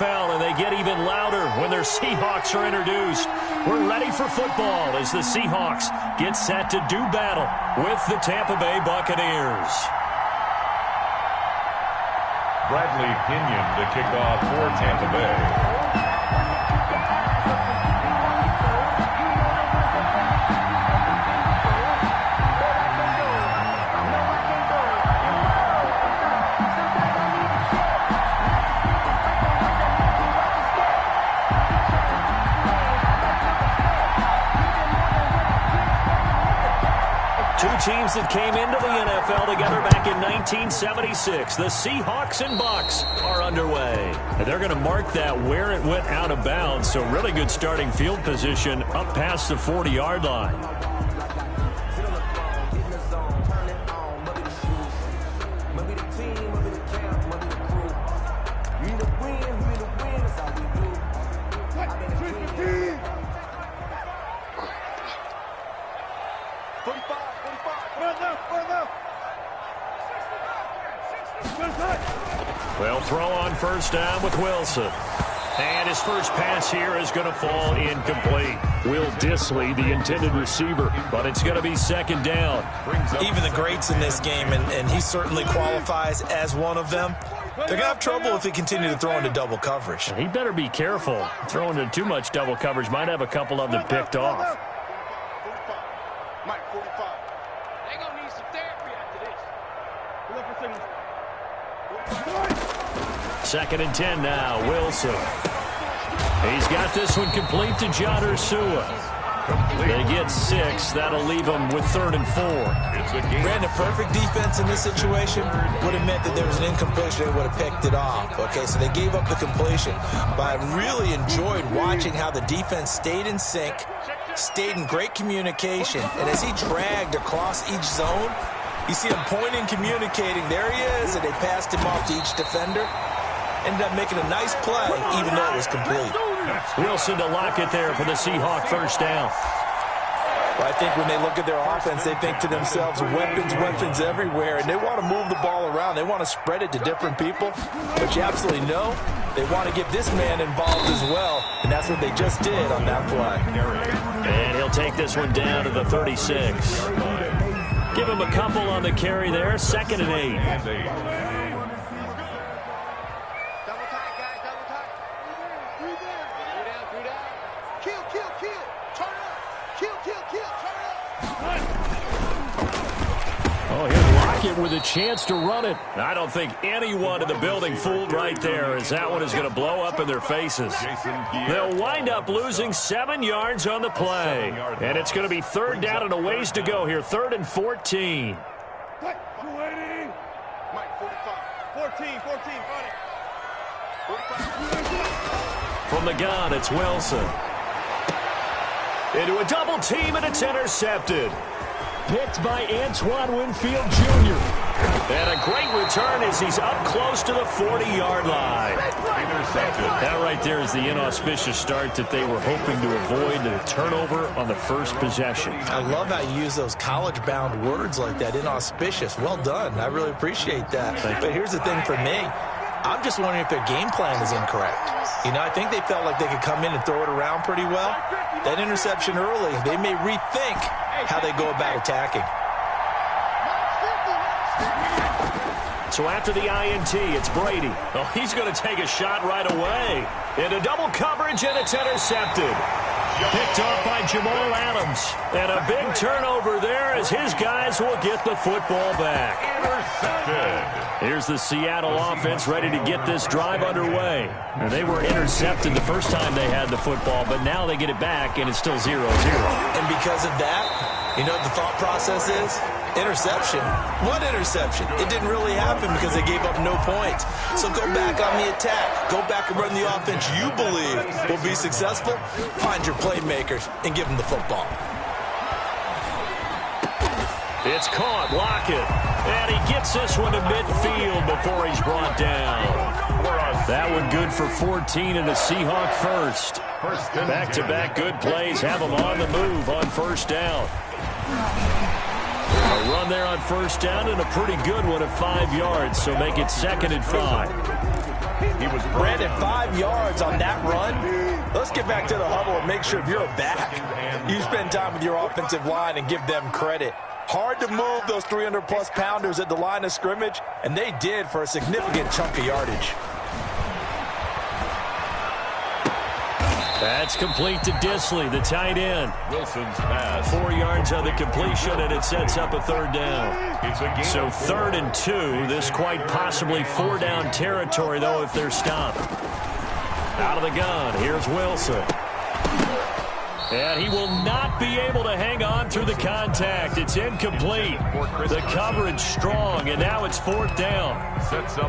NFL, and they get even louder when their Seahawks are introduced. We're ready for football as the Seahawks get set to do battle with the Tampa Bay Buccaneers. Bradley Pinion to kick off for Tampa Bay. Teams that came into the NFL together back in 1976. The Seahawks and Bucs are underway. And they're going to mark that where it went out of bounds. So really good starting field position up past the 40-yard line. They'll throw on first down with Wilson. And his first pass here is going to fall incomplete. Will Dissly, the intended receiver, but it's going to be second down. Even the greats in this game, and he certainly qualifies as one of them, they're going to have trouble if they continue to throw into double coverage. He better be careful. Throwing into too much double coverage might have a couple of them picked off. Mike, 45. They're going to need some therapy after this. Look for signals. Second and 10 now, Wilson. He's got this one complete to John Ursua. They get 6. That'll leave them with 3rd and 4. Ran the perfect defense in this situation. Would have meant that there was an incompletion. They would have picked it off. Okay, so they gave up the completion. But I really enjoyed watching how the defense stayed in sync, stayed in great communication. And as he dragged across each zone, you see him pointing, communicating. There he is, and they passed him off to each defender. Ended up making a nice play, even though it was complete. Wilson to lock it there for the Seahawk first down. Well, I think when they look at their offense, they think to themselves, weapons, weapons everywhere, and they want to move the ball around. They want to spread it to different people. But you absolutely know they want to get this man involved as well, and that's what they just did on that play. And he'll take this one down to the 36. Give him a couple on the carry there, 2nd and 8. Oh, here's Lockett with a chance to run it. I don't think anyone in the building fooled right there, as that one is going to blow up in their faces. They'll wind up losing 7 yards on the play. And it's going to be 3rd down and a ways to go here. 3rd and 14. Mike, 14, 45. From the gun, it's Wilson. Into a double team, and it's intercepted. Picked by Antoine Winfield Jr. And a great return as he's up close to the 40-yard line. That right there is the inauspicious start that they were hoping to avoid, the turnover on the first possession. I love how you use those college-bound words like that, inauspicious. Well done. I really appreciate that. But here's the thing for me. I'm just wondering if their game plan is incorrect. You know, I think they felt like they could come in and throw it around pretty well. That interception early, they may rethink how they go about attacking. So after the INT, it's Brady. Oh, he's going to take a shot right away. Into double coverage, and it's intercepted. Picked off by Jamal Adams. And a big turnover there as his guys will get the football back. Intercepted. Here's the Seattle offense ready to get this drive underway. And they were intercepted the first time they had the football, but now they get it back, and it's still 0-0. And because of that, you know what the thought process is? Interception. What interception? It didn't really happen because they gave up no points. So go back on the attack. Go back and run the offense you believe will be successful. Find your playmakers and give them the football. It's caught. Lockett. And he gets this one to midfield before he's brought down. That one good for 14 and a Seahawk first. Back-to-back good plays have them on the move on first down. A run there on first down and a pretty good one at 5 yards, so make it 2nd and 5. He was Brandon, 5 yards on that run. Let's get back to the huddle and make sure if you're a back, you spend time with your offensive line and give them credit. Hard to move those 300-plus pounders at the line of scrimmage, and they did for a significant chunk of yardage. That's complete to Disley, the tight end. Wilson's pass. 4 yards on the completion, and it sets up a third down. It's a gain. So 3rd and 2. This quite possibly 4-down territory, though, if they're stopped. Out of the gun, here's Wilson. And he will not be able to hang on through the contact. It's incomplete. The coverage strong, and now it's 4th down.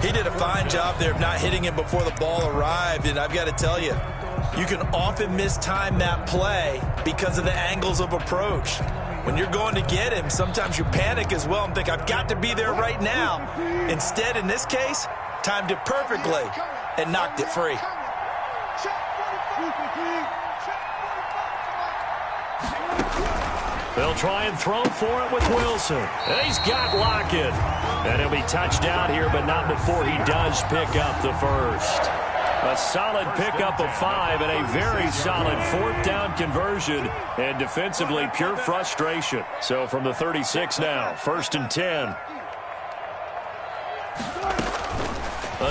He did a fine job there of not hitting him before the ball arrived, and I've got to tell you, you can often mistime that play because of the angles of approach. When you're going to get him, sometimes you panic as well and think, I've got to be there right now. Instead, in this case, timed it perfectly and knocked it free. They'll try and throw for it with Wilson. And he's got Lockett. And he'll be touched out here, but not before he does pick up the first. A solid pickup of 5 and a very solid 4th down conversion. And defensively, pure frustration. So from the 36 now, 1st and 10.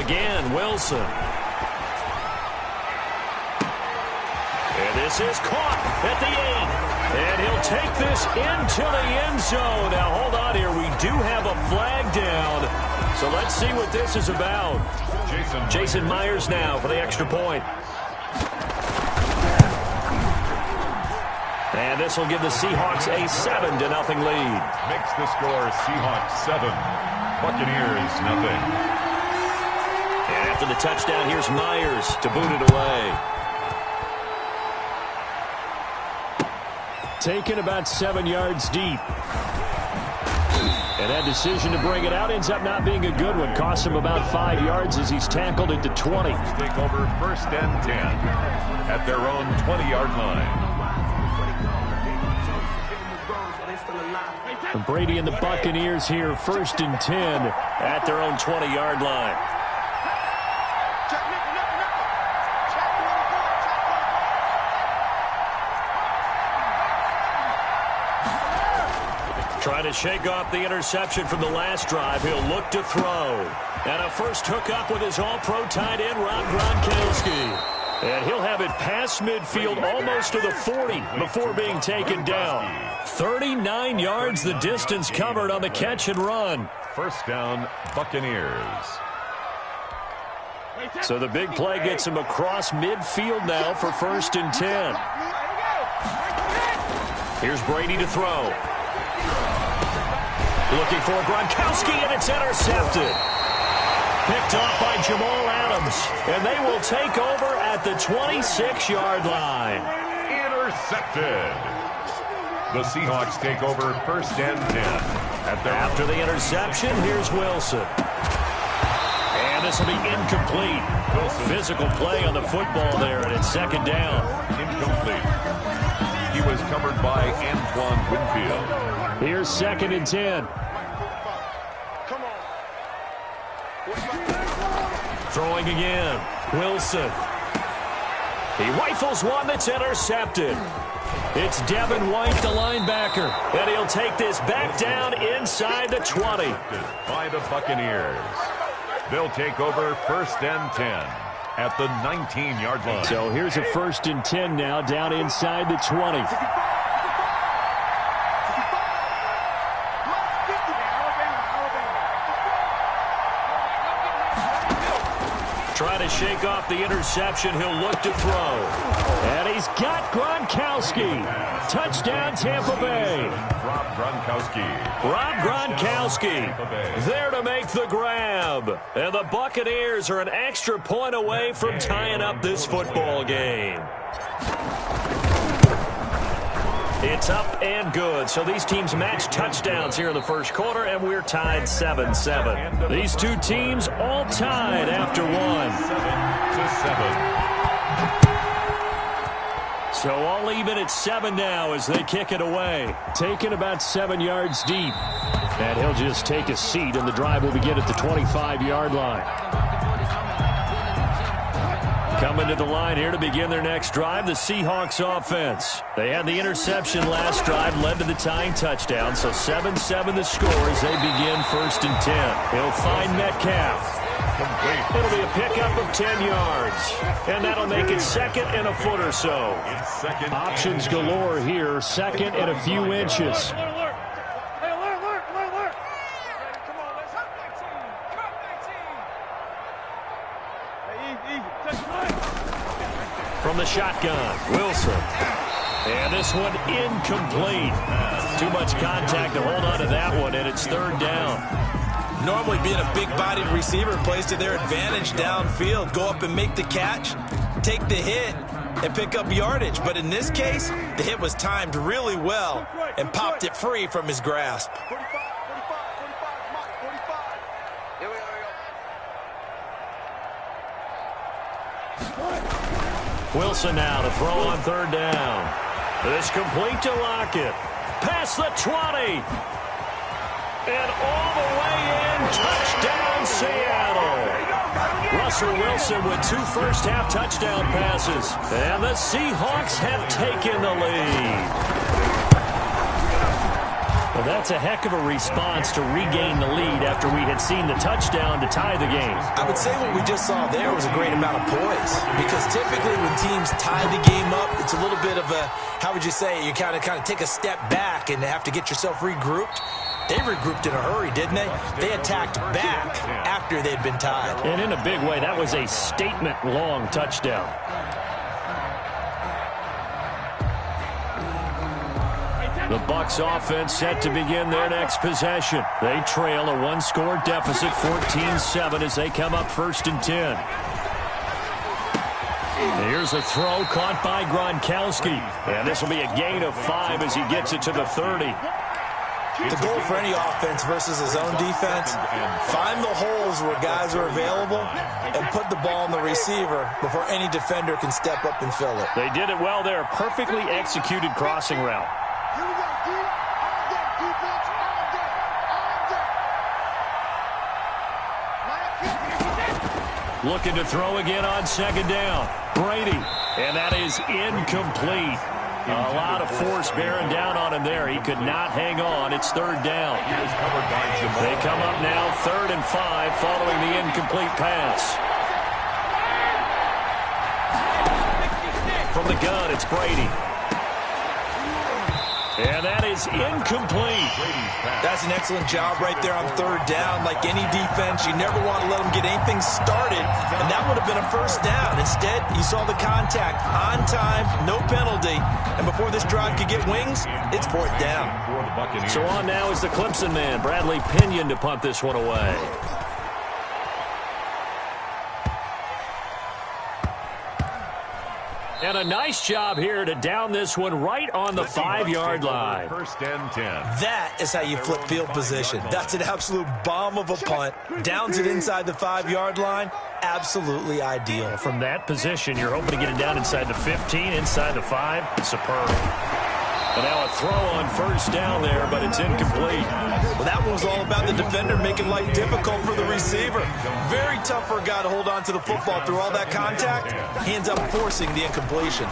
Again, Wilson. And this is caught at the 8. And he'll take this into the end zone. Now, hold on here. We do have a flag down. So let's see what this is about. Jason Myers now for the extra point. And this will give the Seahawks a 7-0 lead. Makes the score Seahawks 7, Buccaneers nothing. And after the touchdown, here's Myers to boot it away. Taken about 7 yards deep. And that decision to bring it out ends up not being a good one. Costs him about 5 yards as he's tackled it to 20. Take over 1st and 10 at their own 20-yard line. Brady and the Buccaneers here, 1st and 10 at their own 20-yard line. Trying to shake off the interception from the last drive. He'll look to throw. And a first hookup with his all-pro tight end, Rob Gronkowski. And he'll have it past midfield almost to the 40 before being taken down. 39 yards the distance covered on the catch and run. 1st down, Buccaneers. So the big play gets him across midfield now for 1st and 10. Here's Brady to throw. Looking for Gronkowski, and it's intercepted. Picked off by Jamal Adams, and they will take over at the 26-yard line. Intercepted. The Seahawks take over 1st and 10. After the interception, here's Wilson. And this will be incomplete. Physical play on the football there, and it's 2nd down. Incomplete. He was covered by Antoine Winfield. Here's 2nd and 10. Throwing again. Wilson. He rifles one that's intercepted. It's Devin White, the linebacker. And he'll take this back down inside the 20. By the Buccaneers. They'll take over 1st and 10 at the 19-yard line. So here's a 1st and 10 now down inside the 20. Trying to shake off the interception. He'll look to throw. And he's got Gronkowski. Touchdown, Tampa Bay. Rob Gronkowski there to make the grab. And the Buccaneers are an extra point away from tying up this football game. It's up and good. So these teams match touchdowns here in the first quarter, and we're tied 7-7. These two teams all tied after one. 7-7. So all even at 7 now as they kick it away. Taken about 7 yards deep. And he'll just take a seat, and the drive will begin at the 25-yard line. Coming to the line here to begin their next drive, the Seahawks offense. They had the interception last drive, led to the tying touchdown, so 7-7 the score as they begin 1st and 10. He'll find Metcalf. It'll be a pickup of 10 yards, and that'll make it 2nd and a foot or so. Options galore here, 2nd and a few inches. From the shotgun, Wilson. And this one incomplete. Too much contact to hold on to that one, and it's 3rd down. Normally being a big-bodied receiver plays to their advantage downfield. Go up and make the catch, take the hit, and pick up yardage. But in this case, the hit was timed really well and popped it free from his grasp. Wilson now to throw on 3rd down. It's complete to Lockett. Past the 20. And all the way in. Touchdown, Seattle. Russell Wilson with 2 first-half touchdown passes. And the Seahawks have taken the lead. Well, that's a heck of a response to regain the lead after we had seen the touchdown to tie the game. I would say what we just saw there was a great amount of poise, because typically when teams tie the game up, it's a little bit of a, how would you say, you kind of take a step back and have to get yourself regrouped. They regrouped in a hurry, didn't they? They attacked back after they'd been tied. And in a big way, that was a statement-long touchdown. The Bucs offense set to begin their next possession. They trail a 1-score deficit, 14-7, as they come up 1st and 10. Here's a throw caught by Gronkowski. And this will be a gain of 5 as he gets it to the 30. The goal for any offense versus his own defense, find the holes where guys are available and put the ball in the receiver before any defender can step up and fill it. They did it well there. Perfectly executed crossing route. Looking to throw again on 2nd down. Brady. And that is incomplete. A lot of force bearing down on him there. He could not hang on. It's 3rd down. They come up now 3rd and 5 following the incomplete pass. From the gun, it's Brady. And that is incomplete. That's an excellent job right there on 3rd down. Like any defense, you never want to let them get anything started, and that would have been a 1st down. Instead, you saw the contact on time, no penalty, and before this drive could get wings, it's 4th down. So on now is the Clemson man, Bradley Pinion, to punt this one away. And a nice job here to down this one right on the 5-yard line. 1st and 10. That is how you flip field position. That's an absolute bomb of a punt. Downs it inside the 5-yard line. Absolutely ideal. From that position, you're hoping to get it down inside the 15, inside the 5. Superb. And now a throw on 1st down there, but it's incomplete. Well, that one was all about the defender making life difficult for the receiver. Very tough for a guy to hold on to the football through all that contact. He ends up forcing the incompletion.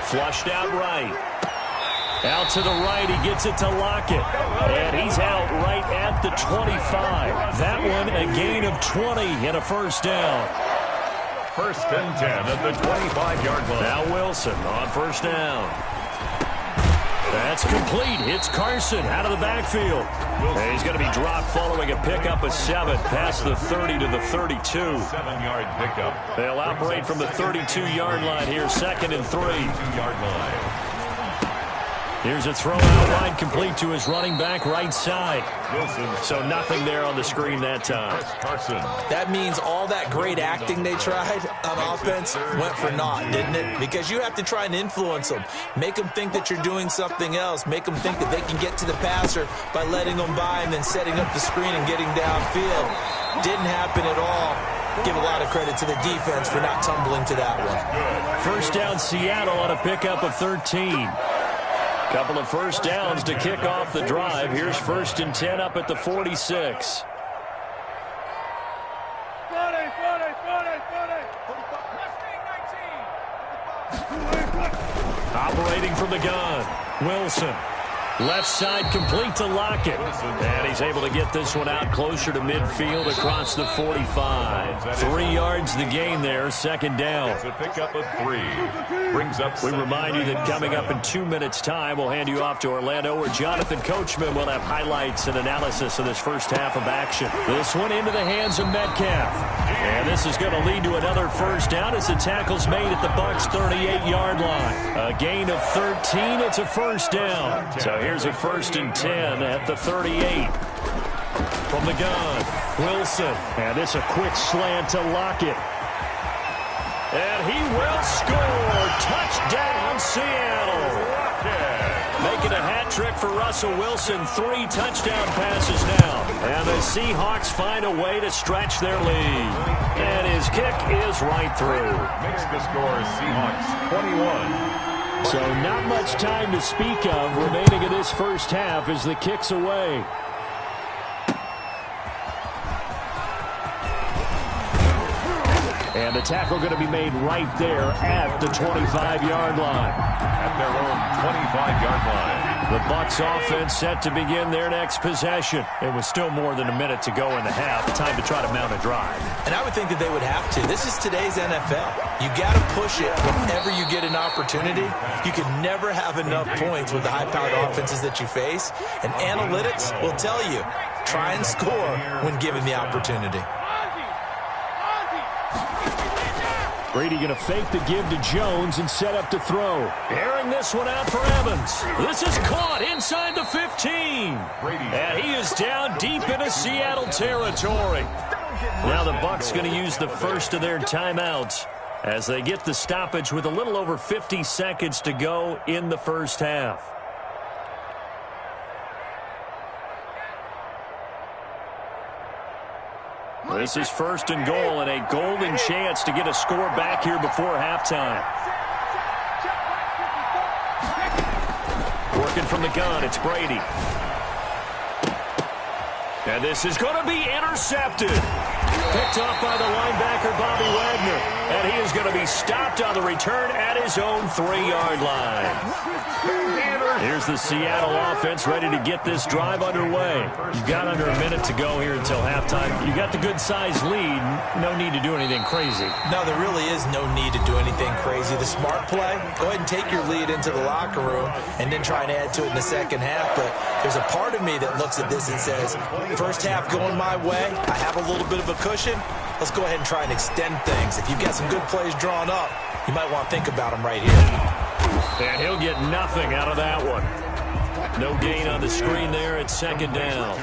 Flushed out right. Out to the right, he gets it to Lockett. And he's out right at the 25. That one a gain of 20 and a 1st down. 1st and 10 at the 25-yard line. Now Wilson on 1st down. That's complete. Hits Carson out of the backfield. And he's going to be dropped following a pickup of 7 past the 30 to the 32. 7-yard pickup. They'll operate from the 32-yard line here, 2nd and 3. 2-yard line. Here's a throw out wide, complete to his running back right side. Wilson. So nothing there on the screen that time. Carson. That means all that great acting they tried on offense went for naught, didn't it? Because you have to try and influence them. Make them think that you're doing something else. Make them think that they can get to the passer by letting them by and then setting up the screen and getting downfield. Didn't happen at all. Give a lot of credit to the defense for not tumbling to that one. 1st down Seattle on a pickup of 13. Couple of 1st downs to kick off the drive. Here's 1st and 10 up at the 46. 40. Operating from the gun, Wilson. Left side complete to Lockett. And he's able to get this one out closer to midfield across the 45. 3 yards the gain there, second down. It's a pickup of 3. Brings up. We remind you that coming up in 2 minutes' time, we'll hand you off to Orlando, where Jonathan Coachman will have highlights and analysis of this first half of action. This one into the hands of Metcalf. And this is going to lead to another first down as the tackle's made at the Bucs' 38-yard line. A gain of 13, it's a first down. So here's a 1st and 10 at the 38. From the gun, Wilson. And it's a quick slant to Lockett. And he will score. Touchdown, Seattle. Making a hat trick for Russell Wilson. 3 touchdown passes now. And the Seahawks find a way to stretch their lead. And his kick is right through. Makes the score Seahawks 21. So not much time to speak of remaining in this first half as the kick's away. And the tackle going to be made right there at the 25-yard line. At their own 25-yard line. The Bucs offense set to begin their next possession. It was still more than a minute to go in the half. Time to try to mount a drive. And I would think that they would have to. This is today's NFL. You got to push it whenever you get an opportunity. You can never have enough points with the high-powered offenses that you face. And analytics will tell you, try and score when given the opportunity. Brady going to fake the give to Jones and set up to throw. Airing this one out for Evans. This is caught inside the 15. And he is down deep into Seattle territory. Now the Bucs going to use the first of their timeouts as they get the stoppage with a little over 50 seconds to go in the first half. This is 1st and goal and a golden chance to get a score back here before halftime. Working from the gun, it's Brady. And this is going to be intercepted. Picked off by the linebacker, Bobby Wagner. And he is going to be stopped on the return at his own 3-yard line. Here's the Seattle offense ready to get this drive underway. You've got under a minute to go here until halftime. You got the good-sized lead. No need to do anything crazy. No, there really is no need to do anything crazy. The smart play, go ahead and take your lead into the locker room and then try and add to it in the second half. But there's a part of me that looks at this and says, first half going my way, I have a little bit of a cushion. Let's go ahead and try and extend things. If you've got some good plays drawn up, you might want to think about them right here. And he'll get nothing out of that one. No gain on the screen there at second down.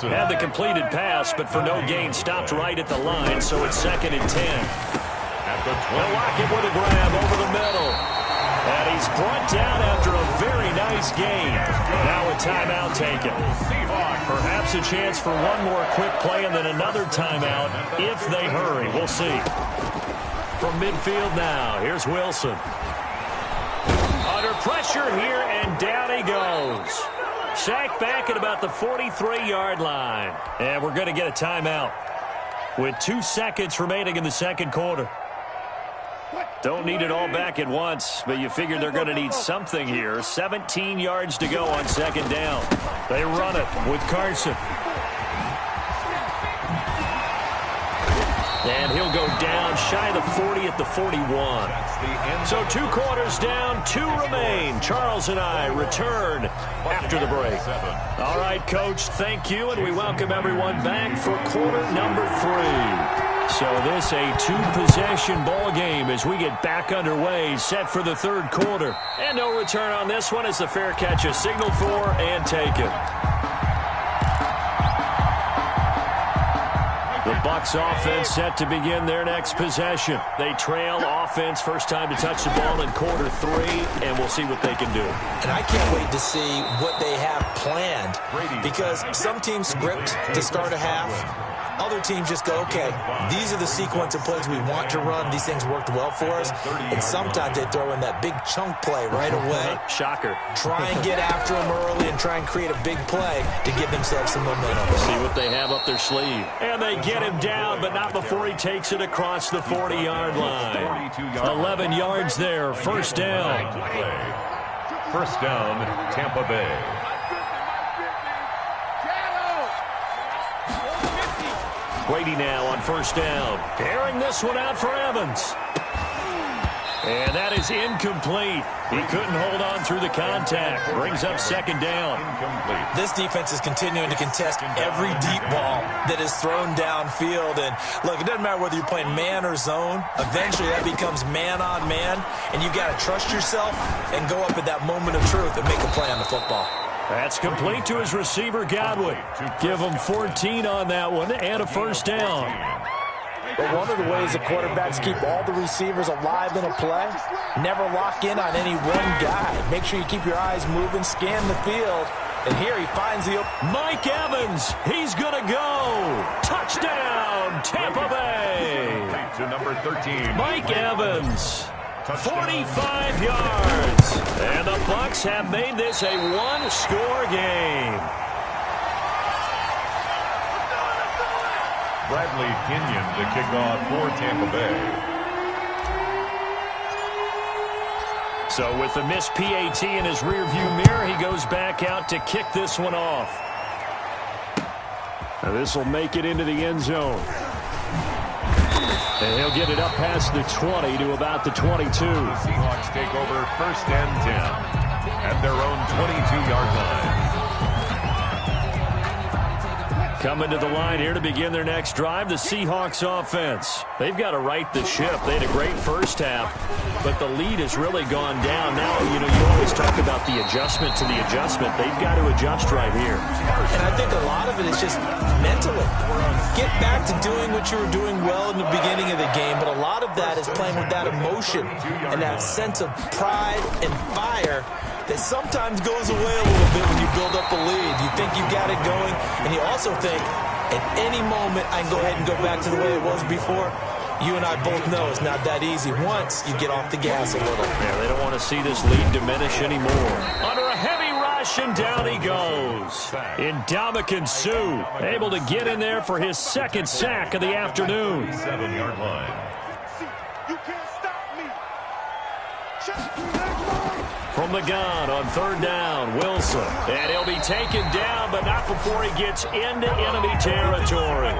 Had the completed pass, but for no gain, stopped right at the line, so it's 2nd and 10. At the 20. Lockett with a grab over the middle. And he's brought down after a very nice gain. Now a timeout taken. Perhaps a chance for one more quick play and then another timeout if they hurry. We'll see. From midfield now, here's Wilson. Under pressure here, and down he goes. Sacked back at about the 43-yard line. And we're going to get a timeout with 2 seconds remaining in the second quarter. Don't need it all back at once, but you figure they're going to need something here. 17 yards to go on second down. They run it with Carson. And he'll go down shy of the 40 at the 41. So 2 quarters down, 2 remain. Charles and I return after the break. All right, Coach, thank you, and we welcome everyone back for quarter number 3. So this a 2-possession ball game as we get back underway, set for the third quarter. And no return on this one as the fair catch is signaled for and taken. The Bucs offense set to begin their next possession. They trail offense, first time to touch the ball in quarter 3, and we'll see what they can do. And I can't wait to see what they have planned, because some teams script to start a half. other teams just go, okay, these are the sequence of plays we want to run. These things worked well for us. And sometimes they throw in that big chunk play right away. Shocker. Try and get after them early and try and create a big play to give themselves some momentum. See what they have up their sleeve. And they get him down, but not before he takes it across the 40-yard line. 11 yards there, first down. First down, Tampa Bay. Brady now on first down. Airing this one out for Evans. And that is incomplete. He couldn't hold on through the contact. Brings up second down. Incomplete. This defense is continuing to contest every deep ball that is thrown downfield. And, look, it doesn't matter whether you're playing man or zone. Eventually, that becomes man on man. And you've got to trust yourself and go up at that moment of truth and make a play on the football. That's complete to his receiver, Godwin. Give him 14 on that one and a first down. But one of the ways the quarterbacks keep all the receivers alive in a play, never lock in on any one guy. Make sure you keep your eyes moving, scan the field. And here he finds the... Mike Evans, he's going to go. Touchdown, Tampa Bay. To number 13. Mike Evans. 45 yards. And the Bucs have made this a one-score game. Bradley Kenyon to kick off for Tampa Bay. So with the missed PAT in his rearview mirror, he goes back out to kick this one off. Now this will make it into the end zone. And he'll get it up past the 20 to about the 22. The Seahawks take over first and 10 at their own 22-yard line. Coming to the line here to begin their next drive, the Seahawks offense. They've got to right the ship. They had a great first half, but the lead has really gone down. Now, you always talk about the adjustment to the adjustment. They've got to adjust right here. And I think a lot of it is just mentally. Get back to doing what you were doing well in the beginning of the game, but a lot of that is playing with that emotion and that sense of pride and fire that sometimes goes away a little bit when you build up a lead. You think you got it going, and you also think, at any moment, I can go ahead and go back to the way it was before. You and I both know it's not that easy once you get off the gas a little. Yeah, they don't want to see this lead diminish anymore. Under a heavy rush, and down he goes. Ndamukong Suh able to get in there for his second sack of the afternoon. 7-yard line. You can't stop me. From the gun on third down, Wilson. And he'll be taken down, but not before he gets into enemy territory.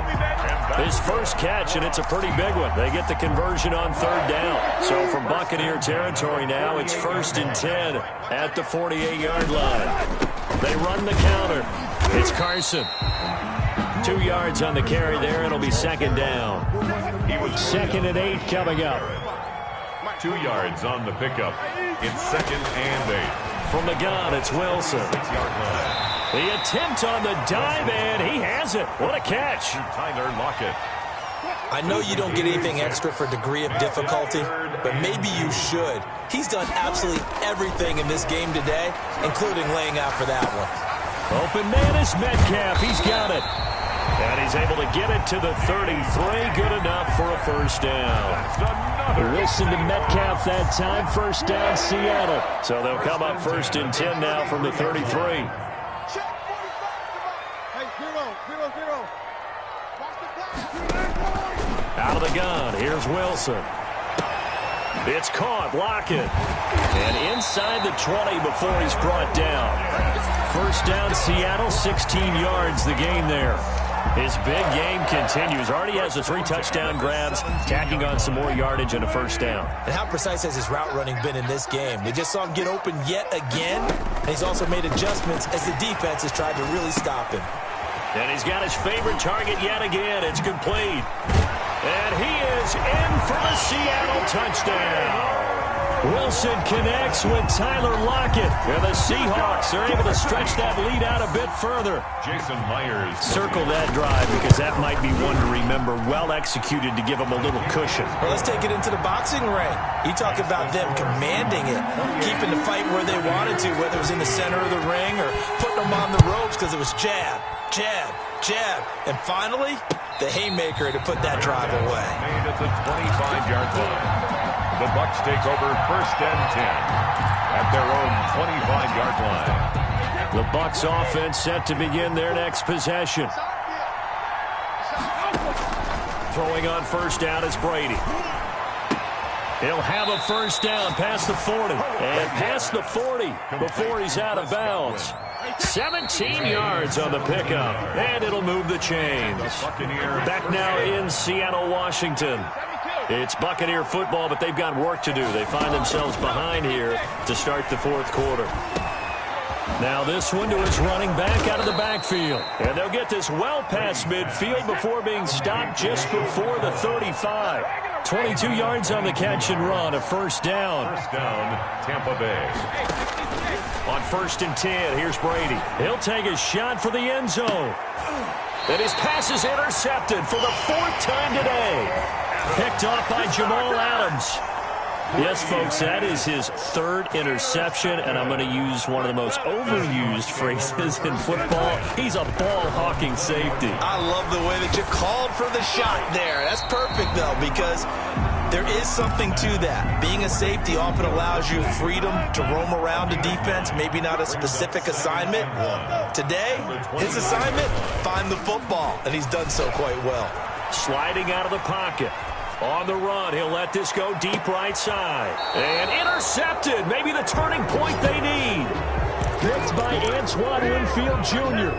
His first catch, and it's a pretty big one. They get the conversion on third down. So from Buccaneer territory now, it's first and 10 at the 48-yard line. They run the counter. It's Carson. 2 yards on the carry there. It'll be second down. Second and 8 coming up. 2 yards on the pickup. It's second and 8. From the gun, it's Wilson. 6-yard line. The attempt on the dive, and he has it. What a catch. Tyler Lockett. I know you don't get anything extra for degree of difficulty, but maybe you should. He's done absolutely everything in this game today, including laying out for that one. Open man is Metcalf. He's got it. And he's able to get it to the 33. Good enough for a first down. Wilson to Metcalf that time. First down, Seattle. So they'll come up first and 10 now from the 33. Out of the gun, here's Wilson. It's caught, Lockett. And inside the 20 before he's brought down. First down, Seattle, 16 yards the gain there. His big game continues. Already has the 3 touchdown grabs, tacking on some more yardage and a first down. And how precise has his route running been in this game? We just saw him get open yet again, and he's also made adjustments as the defense has tried to really stop him. And he's got his favorite target yet again. It's complete. And he is in for the Seattle touchdown. Wilson connects with Tyler Lockett. And the Seahawks are able to stretch that lead out a bit further. Jason Myers. Circle that drive because that might be one to remember. Well executed to give him a little cushion. Well, let's take it into the boxing ring. You talk about them commanding it, keeping the fight where they wanted to, whether it was in the center of the ring or putting them on the ropes because it was jab, jab, jab. And finally, the haymaker to put that drive away. Made at the 25-yard line. The Bucs take over first and 10 at their own 25-yard line. The Bucs offense set to begin their next possession. Throwing on first down is Brady. He'll have a first down past the 40. And past the 40 before he's out of bounds. 17 yards on the pickup. And it'll move the chains. Back now in Seattle, Washington. It's Buccaneer football, but they've got work to do. They find themselves behind here to start the fourth quarter. Now this one to his running back out of the backfield. And they'll get this well past midfield before being stopped just before the 35. 22 yards on the catch and run, a first down. First down, Tampa Bay. On first and 10, here's Brady. He'll take a shot for the end zone. And his pass is intercepted for the fourth time today. Picked off by Jamal Adams. Yes, folks, that is his third interception, and I'm going to use one of the most overused phrases in football. He's a ball-hawking safety. I love the way that you called for the shot there. That's perfect, though, because there is something to that. Being a safety often allows you freedom to roam around a defense, maybe not a specific assignment. Today, his assignment, find the football, and he's done so quite well. Sliding out of the pocket. On the run, he'll let this go deep right side. And intercepted. Maybe the turning point they need. Picked by Antoine Winfield Jr.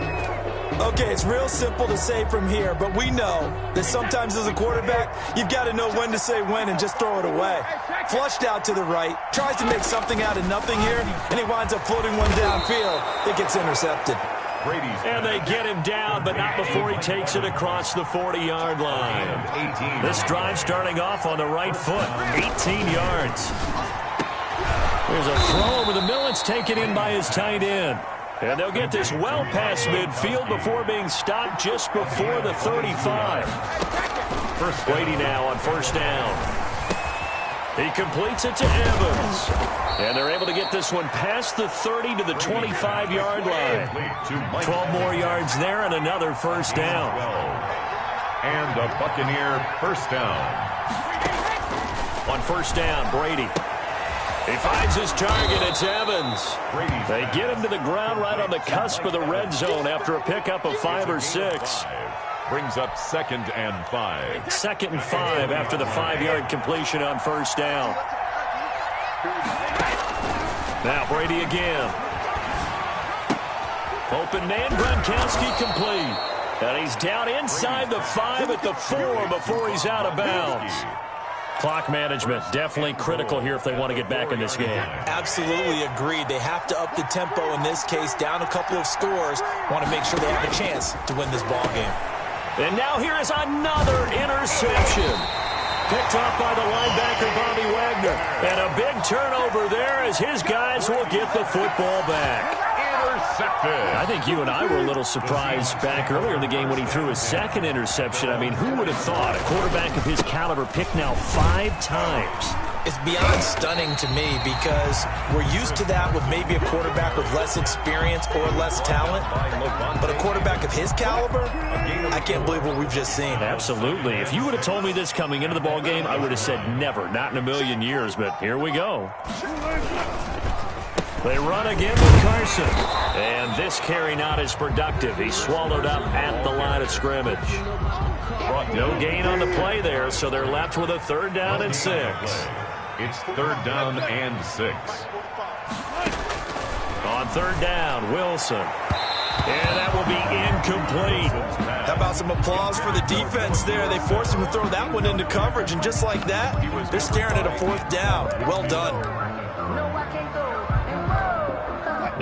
Okay, it's real simple to say from here, but we know that sometimes as a quarterback, you've got to know when to say when and just throw it away. Flushed out to the right, tries to make something out of nothing here, and he winds up floating one downfield that gets intercepted. And they get him down, but not before he takes it across the 40-yard line. This drive starting off on the right foot, 18 yards. There's a throw over the middle. It's taken in by his tight end. And they'll get this well past midfield before being stopped just before the 35. Brady now on first down. He completes it to Evans. And they're able to get this one past the 30 to the 25-yard line. 12 more yards there and another first down. And a Buccaneer first down. On first down, Brady. He finds his target. It's Evans. They get him to the ground right on the cusp of the red zone after a pickup of 5 or 6. Brings up 2nd and 5. 2nd and 5 after the 5-yard completion on first down. Now Brady again. Open man, Gronkowski complete. And he's down inside the 5 at the 4 before he's out of bounds. Clock management definitely critical here if they want to get back in this game. Absolutely agreed. They have to up the tempo in this case, down a couple of scores. Want to make sure they have a chance to win this ball game. And now here is another interception. Picked off by the linebacker, Bobby Wagner. And a big turnover there as his guys will get the football back. Intercepted. I think you and I were a little surprised back earlier in the game when he threw his second interception. I mean, who would have thought a quarterback of his caliber picked now 5 times? It's beyond stunning to me because we're used to that with maybe a quarterback with less experience or less talent. But a quarterback of his caliber, I can't believe what we've just seen. Absolutely. If you would have told me this coming into the ball game, I would have said never, not in a million years. But here we go. They run again with Carson. And this carry not as productive. He's swallowed up at the line of scrimmage. No gain on the play there, so they're left with a 3rd down and 6. It's 3rd down and 6. On 3rd down, Wilson. And that will be incomplete. How about some applause for the defense there? They forced him to throw that one into coverage, and just like that, they're staring at a 4th down. Well done.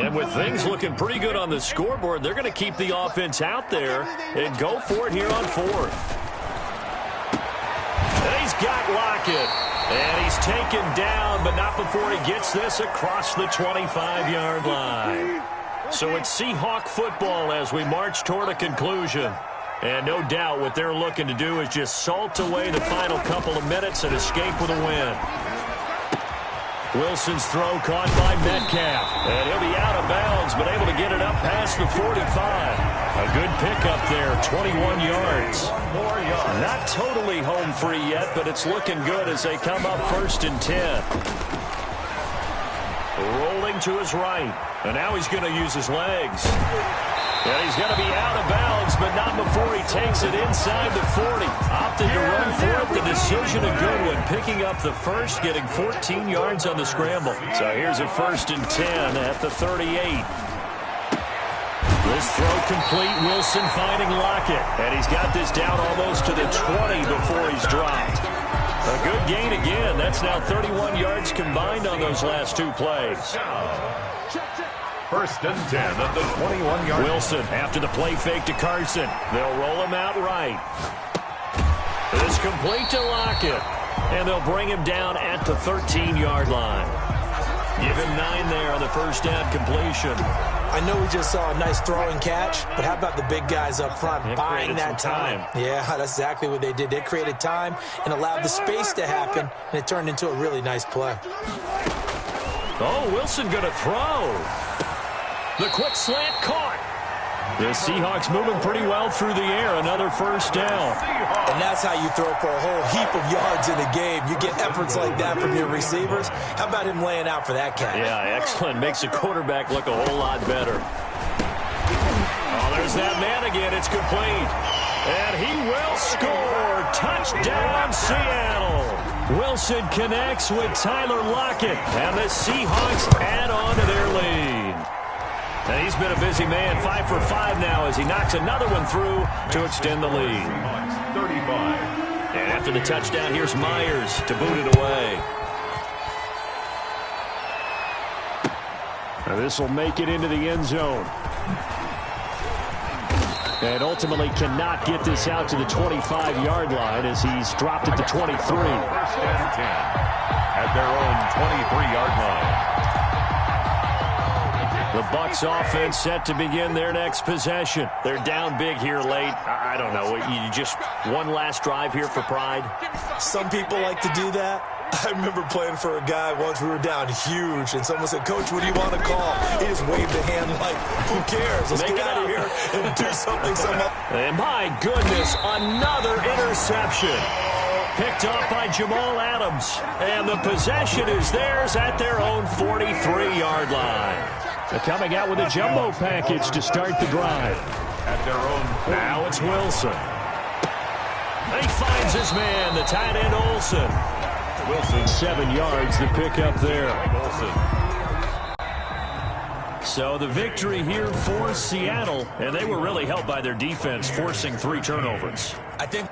And with things looking pretty good on the scoreboard, they're going to keep the offense out there and go for it here on 4th. And he's got Lockett. And he's taken down, but not before he gets this across the 25-yard line. So it's Seahawk football as we march toward a conclusion. And no doubt what they're looking to do is just salt away the final couple of minutes and escape with a win. Wilson's throw caught by Metcalf. And he'll be out of bounds, but able to get it up past the 45. A good pickup there, 21 yards. Not totally home free yet, but it's looking good as they come up 1st and 10. Rolling to his right, and now he's going to use his legs. And he's going to be out of bounds, but not before he takes it inside the 40. Opted to run for it. The decision a good one. Picking up the first, getting 14 yards on the scramble. So here's a 1st and 10 at the 38. This throw complete. Wilson finding Lockett. And he's got this down almost to the 20 before he's dropped. A good gain again. That's now 31 yards combined on those last 2 plays. 1st and 10 at the 21-yard. Wilson after the play fake to Carson. They'll roll him out right. It's complete to Lockett. And they'll bring him down at the 13-yard line. Give him 9 there on the first down completion. I know we just saw a nice throwing catch, but how about the big guys up front buying that time? Yeah, that's exactly what they did. They created time and allowed the space to happen, and it turned into a really nice play. Oh, Wilson going to throw. The quick slant caught. The Seahawks moving pretty well through the air. Another first down. And that's how you throw for a whole heap of yards in a game. You get efforts like that from your receivers. How about him laying out for that catch? Yeah, excellent. Makes the quarterback look a whole lot better. Oh, there's that man again. It's complete. And he will score. Touchdown, Seattle. Wilson connects with Tyler Lockett. And the Seahawks add on to their lead. And he's been a busy man, 5 for 5 now as he knocks another one through to extend the lead. 35. And after the touchdown, here's Myers to boot it away. Now this will make it into the end zone. And ultimately cannot get this out to the 25-yard line as he's dropped at the 23. 1st and 10 at their own 23-yard line. The Bucs offense set to begin their next possession. They're down big here late. I don't know. You just one last drive here for pride? Some people like to do that. I remember playing for a guy once. We were down huge, and someone said, "Coach, what do you want to call?" He just waved a hand like, "Who cares? Let's get out of here and do something." And my goodness, another interception. Picked off by Jamal Adams. And the possession is theirs at their own 43-yard line. They're coming out with a jumbo package to start the drive. At their own. Now it's Wilson. He finds his man, the tight end Olsen. Wilson. 7 yards to pick up there. Wilson. So the victory here for Seattle, and they were really helped by their defense forcing 3 turnovers. I think